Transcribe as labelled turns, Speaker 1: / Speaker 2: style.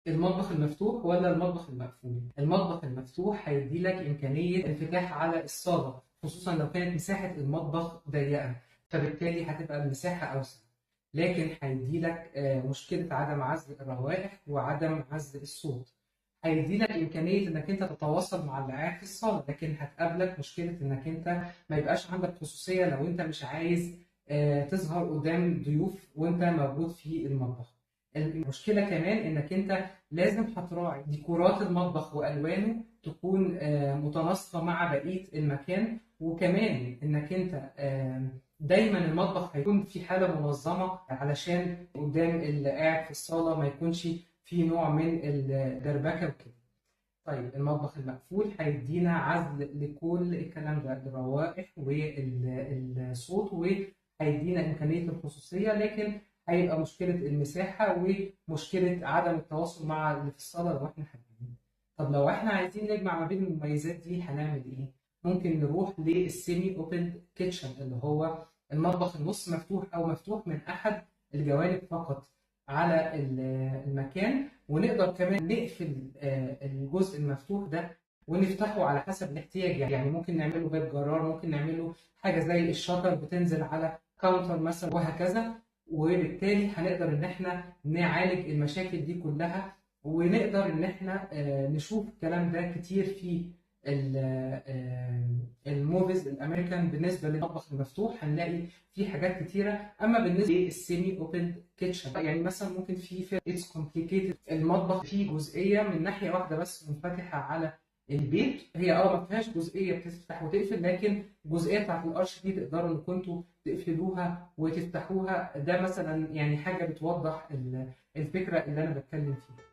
Speaker 1: المطبخ المفتوح ولا المطبخ المقفول؟ المطبخ المفتوح هيدي لك إمكانية انفتاح على الصالة، خصوصا لو كانت مساحة المطبخ ضيقة، فبالتالي هتبقى المساحة أوسع. لكن هيدي لك مشكلة عدم عزل الروائح وعدم عزل الصوت. هيدي لك إمكانية إنك أنت تتواصل مع اللي قاعد في الصالة، لكن هتقابلك مشكلة إنك أنت ما يبقاش عندك خصوصية لو أنت مش عايز تظهر قدام ضيوف وأنت موجود في المطبخ. المشكلة كمان إنك أنت لازم هتراعي ديكورات المطبخ والوانه تكون متناسقه مع بقيه المكان، وكمان انك انت دايما المطبخ هيكون في حاله منظمه علشان قدام اللي قاعد في الصاله ما يكونش في نوع من الدربكه وكده. طيب المطبخ المقفول هيدينا عزل لكل الكلام ده، الروائح والصوت، وهيدينا إمكانية الخصوصية، لكن هيبقى مشكلة المساحة ومشكلة عدم التواصل مع اللي في الصالة لو احنا حابين. طب لو احنا عايزين نجمع ما بين المميزات دي هنعمل ايه؟ ممكن نروح للسيمي اوبن كيتشن، اللي هو المطبخ النص مفتوح او مفتوح من احد الجوانب فقط على المكان، ونقدر كمان نقفل الجزء المفتوح ده ونفتحه على حسب الاحتياج. يعني ممكن نعمله باب جرار، ممكن نعمله حاجه زي الشطر بتنزل على كاونتر مثلا وهكذا. وبالتالي هنقدر ان احنا نعالج المشاكل دي كلها، ونقدر ان احنا نشوف الكلام ده كتير في الموفيز الامريكان. بالنسبه للمطبخ المفتوح هنلاقي في حاجات كتيره. اما بالنسبه للسيمي اوبن كيتشن، يعني مثلا ممكن في فيلم اتس كومبليكيتد، المطبخ فيه جزئيه من ناحيه واحده بس منفتحه على البيت، هي ما فيهاش جزئيه بتفتح وتقفل، لكن الجزئيه بتاعت القرش دي تقدروا انكم انتوا تقفلوها وتفتحوها. ده مثلا يعني حاجه بتوضح الفكره اللي انا بتكلم فيها.